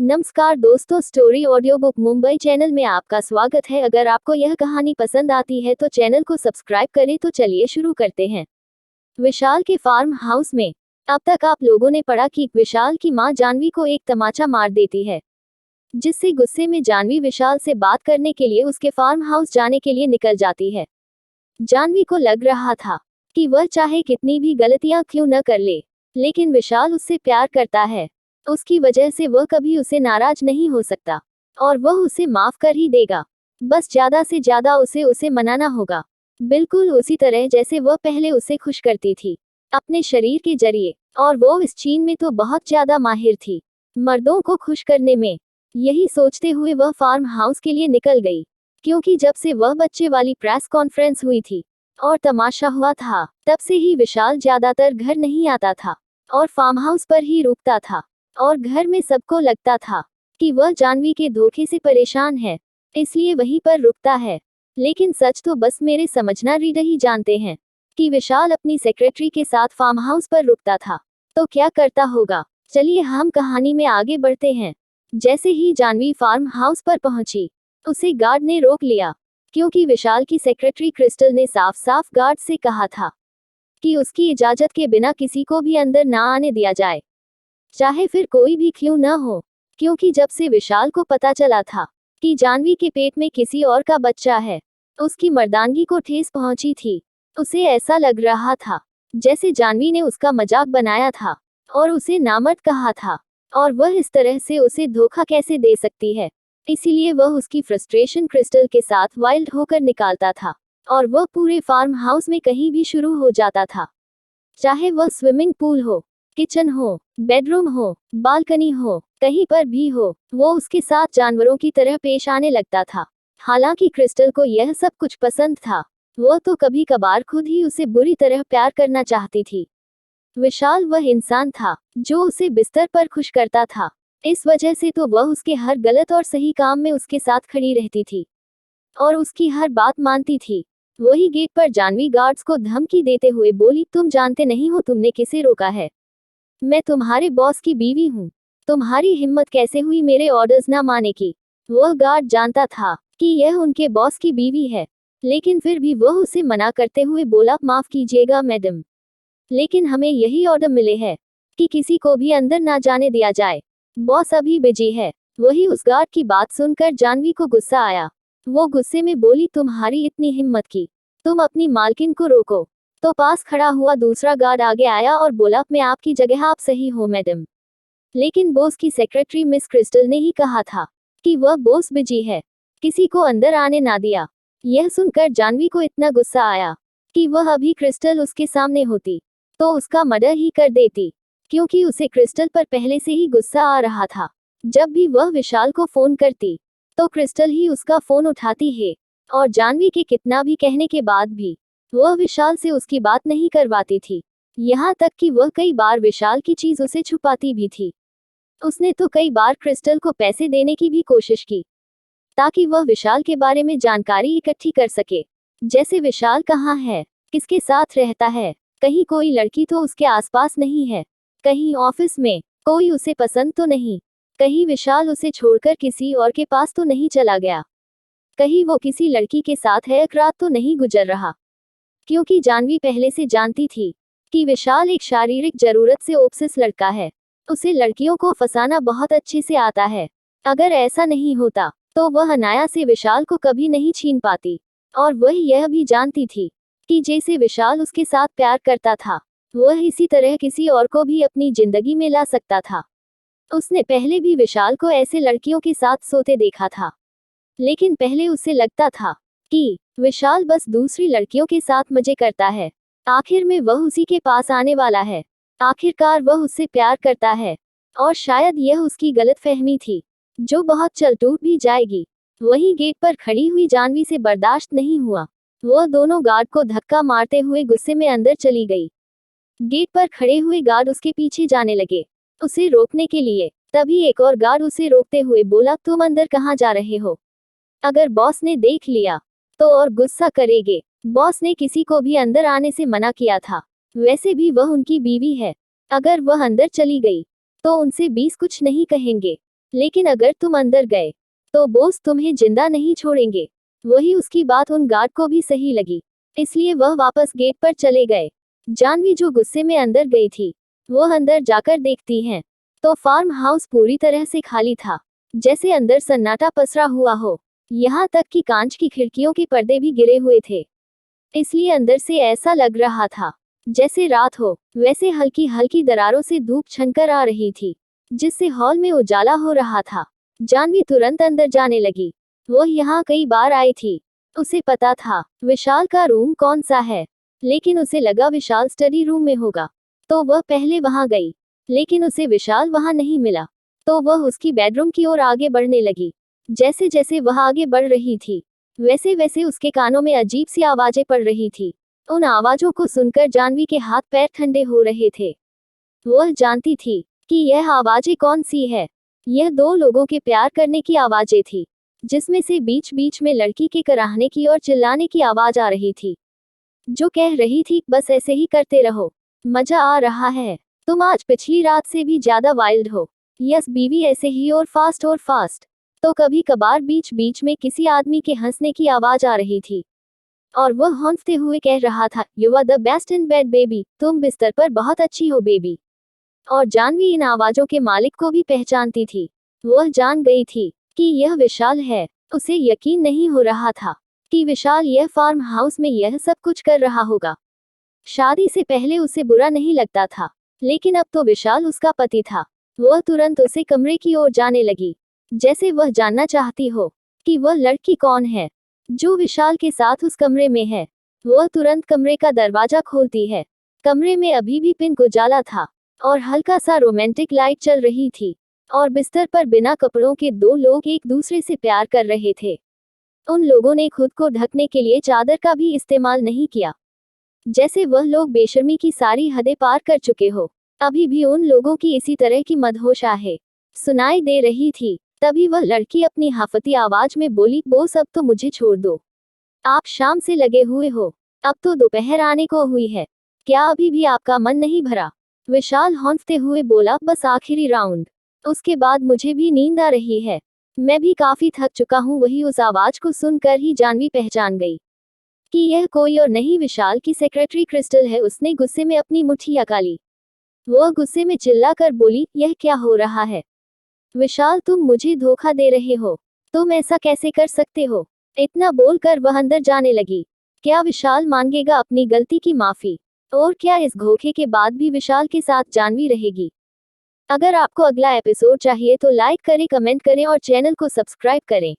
नमस्कार दोस्तों, story audio book Mumbai channel में आपका स्वागत है। अगर आपको यह कहानी पसंद आती है तो चैनल को सब्सक्राइब करें। तो चलिए शुरू करते हैं। विशाल के फार्म हाउस में। अब तक आप लोगों ने पढ़ा कि विशाल की मां जानवी को एक तमाचा मार देती है, जिससे गुस्से में जानवी विशाल से बात करने के लिए उसके फार्म हाउस जाने के लिए निकल जाती है। जानवी को लग रहा था कि वह चाहे कितनी भी गलतियां क्यों न कर ले, लेकिन विशाल उससे प्यार करता है। उसकी वजह से वह कभी उसे नाराज नहीं हो सकता और वह उसे माफ कर ही देगा। बस ज्यादा से ज्यादा उसे मनाना होगा, बिल्कुल उसी तरह जैसे वह पहले उसे खुश करती थी अपने शरीर के जरिए। और वो इस चीन में तो बहुत ज्यादा माहिर थी, मर्दों को खुश करने में। यही सोचते हुए वह फार्म हाउस के लिए निकल गई, क्योंकि जब से वह बच्चे वाली प्रेस कॉन्फ्रेंस हुई थी और तमाशा हुआ था, तब से ही विशाल ज्यादातर घर नहीं आता था और फार्म हाउस पर ही रुकता था। और घर में सबको लगता था कि वह जानवी के धोखे से परेशान है, इसलिए वहीं पर रुकता है। लेकिन सच तो बस मेरे समझना रीडर ही जानते हैं कि विशाल अपनी सेक्रेटरी के साथ फार्म हाउस पर रुकता था तो क्या करता होगा। चलिए हम कहानी में आगे बढ़ते हैं। जैसे ही जानवी फार्म हाउस पर पहुंची, उसे गार्ड ने रोक लिया, क्योंकि विशाल की सेक्रेटरी क्रिस्टल ने साफ साफ गार्ड से कहा था कि उसकी इजाजत के बिना किसी को भी अंदर ना आने दिया जाए, चाहे फिर कोई भी क्यों न हो। क्योंकि जब से विशाल को पता चला था कि जानवी के पेट में किसी और का बच्चा है, उसकी मर्दानगी को ठेस पहुंची थी। उसे ऐसा लग रहा था जैसे जानवी ने उसका मजाक बनाया था और उसे नामर्द कहा था, और वह इस तरह से उसे धोखा कैसे दे सकती है। इसीलिए वह उसकी फ्रस्ट्रेशन क्रिस्टल के साथ वाइल्ड होकर निकालता था, और वह पूरे फार्म हाउस में कहीं भी शुरू हो जाता था। चाहे वह स्विमिंग पूल हो, किचन हो, बेडरूम हो, बालकनी हो, कहीं पर भी हो, वो उसके साथ जानवरों की तरह पेश आने लगता था। हालांकि क्रिस्टल को यह सब कुछ पसंद था, वो तो कभी कभार खुद ही उसे बुरी तरह प्यार करना चाहती थी। विशाल वह इंसान था जो उसे बिस्तर पर खुश करता था, इस वजह से तो वह उसके हर गलत और सही काम में उसके साथ खड़ी रहती थी और उसकी हर बात मानती थी। वही गेट पर जानवी गार्ड्स को धमकी देते हुए बोली, तुम जानते नहीं हो तुमने किसे रोका है? मैं तुम्हारे बॉस की बीवी हूँ। तुम्हारी हिम्मत कैसे हुई मेरे ऑर्डर्स ना माने की? वह गार्ड जानता था कि यह उनके बॉस की बीवी है, लेकिन फिर भी वह उसे मना करते हुए बोला, माफ कीजिएगा मैडम, लेकिन हमें यही ऑर्डर मिले हैं कि किसी को भी अंदर ना जाने दिया जाए। बॉस अभी बिजी है। वही उस गार्ड की बात सुनकर जानवी को गुस्सा आया। वो गुस्से में बोली, तुम्हारी इतनी हिम्मत की तुम अपनी मालकिन को रोको? तो पास खड़ा हुआ दूसरा गार्ड आगे आया और बोला, मैं आपकी जगह आप सही हो मैडम, लेकिन बॉस की सेक्रेटरी मिस क्रिस्टल ने ही कहा था कि वह बॉस बिजी है, किसी को अंदर आने ना दिया। यह सुनकर जानवी को इतना गुस्सा आया कि वह अभी क्रिस्टल उसके सामने होती तो उसका मर्डर ही कर देती, क्योंकि उसे क्रिस्टल पर पहले से ही गुस्सा आ रहा था। जब भी वह विशाल को फोन करती तो क्रिस्टल ही उसका फोन उठाती है, और जानवी के कितना भी कहने के बाद भी वह विशाल से उसकी बात नहीं करवाती थी। यहाँ तक कि वह कई बार विशाल की चीज उसे छुपाती भी थी। उसने तो कई बार क्रिस्टल को पैसे देने की भी कोशिश की ताकि वह विशाल के बारे में जानकारी इकट्ठी कर सके, जैसे विशाल कहाँ है, किसके साथ रहता है, कहीं कोई लड़की तो उसके आसपास नहीं है, कहीं ऑफिस में कोई उसे पसंद तो नहीं, कहीं विशाल उसे छोड़कर किसी और के पास तो नहीं चला गया, कहीं वो किसी लड़की के साथ है एक रात तो नहीं गुजर रहा। क्योंकि जानवी पहले से जानती थी कि विशाल एक शारीरिक जरूरत से ओब्सेस लड़का है, उसे लड़कियों को फंसाना बहुत अच्छे से आता है। अगर ऐसा नहीं होता तो वह अनाया से विशाल को कभी नहीं छीन पाती, और वह यह भी जानती थी कि जैसे विशाल उसके साथ प्यार करता था, वह इसी तरह किसी और को भी अपनी जिंदगी में ला सकता था। उसने पहले भी विशाल को ऐसे लड़कियों के साथ सोते देखा था, लेकिन पहले उसे लगता था कि विशाल बस दूसरी लड़कियों के साथ मजे करता है। आखिर में वह उसी के पास आने वाला है, आखिरकार वह उससे प्यार करता है, और शायद यह उसकी गलतफहमी थी जो बहुत जल्द टूट भी जाएगी। वहीं गेट पर खड़ी हुई जानवी से बर्दाश्त नहीं हुआ। वह दोनों गार्ड को धक्का मारते हुए गुस्से में अंदर चली गई। गेट पर खड़े हुए गार्ड उसके पीछे जाने लगे उसे रोकने के लिए। तभी एक और गार्ड उसे रोकते हुए बोला, तुम अंदर कहाँ जा रहे हो? अगर बॉस ने देख लिया तो और गुस्सा करेंगे। बॉस ने किसी को भी अंदर आने से मना किया था, वैसे भी वह उनकी बीवी है। अगर वह अंदर चली गई तो उनसे 20 कुछ नहीं कहेंगे। लेकिन अगर तुम अंदर गए तो बॉस तुम्हें जिंदा नहीं छोड़ेंगे। वही उसकी बात उन गार्ड को भी सही लगी, इसलिए वह वापस गेट पर चले गए। जानवी जो गुस्से में अंदर गई थी, वह अंदर जाकर देखती हैं तो फार्म हाउस पूरी तरह से खाली था, जैसे अंदर सन्नाटा पसरा हुआ हो। यहाँ तक कि कांच की खिड़कियों के पर्दे भी गिरे हुए थे, इसलिए अंदर से ऐसा लग रहा था जैसे रात हो। वैसे हल्की हल्की दरारों से धूप छनकर आ रही थी, जिससे हॉल में उजाला हो रहा था। जानवी तुरंत अंदर जाने लगी। वह यहाँ कई बार आई थी, उसे पता था विशाल का रूम कौन सा है, लेकिन उसे लगा विशाल स्टडी रूम में होगा, तो वह पहले वहां गई। लेकिन उसे विशाल वहां नहीं मिला, तो वह उसकी बेडरूम की ओर आगे बढ़ने लगी। जैसे जैसे वह आगे बढ़ रही थी, वैसे वैसे उसके कानों में अजीब सी आवाजें पड़ रही थी। उन आवाजों को सुनकर जानवी के हाथ पैर ठंडे हो रहे थे। वह जानती थी कि यह आवाजें कौन सी है। यह दो लोगों के प्यार करने की आवाजें थी, जिसमें से बीच बीच में लड़की के कराहने की और चिल्लाने की आवाज आ रही थी, जो कह रही थी बस ऐसे ही करते रहो, मजा आ रहा है, तुम आज पिछली रात से भी ज्यादा वाइल्ड हो। यस बीवी, ऐसे ही और फास्ट और फास्ट। तो कभी कभार बीच बीच में किसी आदमी के हंसने की आवाज आ रही थी, और वह हंसते हुए कह रहा था, you are the best in bed baby, तुम बिस्तर पर बहुत अच्छी हो बेबी। और जानवी इन आवाजों के मालिक को भी पहचानती थी। वह जान गई थी कि यह विशाल है। उसे यकीन नहीं हो रहा था कि विशाल यह फार्म हाउस में यह सब कुछ कर रहा होगा। शादी से पहले उसे बुरा नहीं लगता था, लेकिन अब तो विशाल उसका पति था। वह तुरंत उसे कमरे की ओर जाने लगी, जैसे वह जानना चाहती हो कि वह लड़की कौन है जो विशाल के साथ उस कमरे में है। वह तुरंत कमरे का दरवाजा खोलती है। कमरे में अभी भी पिंक उजाला था और हल्का सा रोमांटिक लाइट चल रही थी, और बिस्तर पर बिना कपड़ों के दो लोग एक दूसरे से प्यार कर रहे थे। उन लोगों ने खुद को ढकने के लिए चादर का भी इस्तेमाल नहीं किया, जैसे वह लोग बेशर्मी की सारी हदें पार कर चुके हो। अभी भी उन लोगों की इसी तरह की मदहोश आहें सुनाई दे रही थी। तभी वह लड़की अपनी हाफती आवाज में बोली, बॉस अब तो मुझे छोड़ दो, आप शाम से लगे हुए हो, अब तो दोपहर आने को हुई है, क्या अभी भी आपका मन नहीं भरा? विशाल हौंकते हुए बोला, बस आखिरी राउंड, उसके बाद मुझे भी नींद आ रही है, मैं भी काफी थक चुका हूँ। वही उस आवाज को सुनकर ही जानवी पहचान गई कि यह कोई और नहीं विशाल की सेक्रेटरी क्रिस्टल है। उसने गुस्से में अपनी मुट्ठी अकाली। वह गुस्से में चिल्लाकर बोली, यह क्या हो रहा है विशाल, तुम मुझे धोखा दे रहे हो, तुम ऐसा कैसे कर सकते हो? इतना बोलकर वह अंदर जाने लगी। क्या विशाल मांगेगा अपनी गलती की माफी? और क्या इस धोखे के बाद भी विशाल के साथ जानवी रहेगी? अगर आपको अगला एपिसोड चाहिए तो लाइक करें, कमेंट करें और चैनल को सब्सक्राइब करें।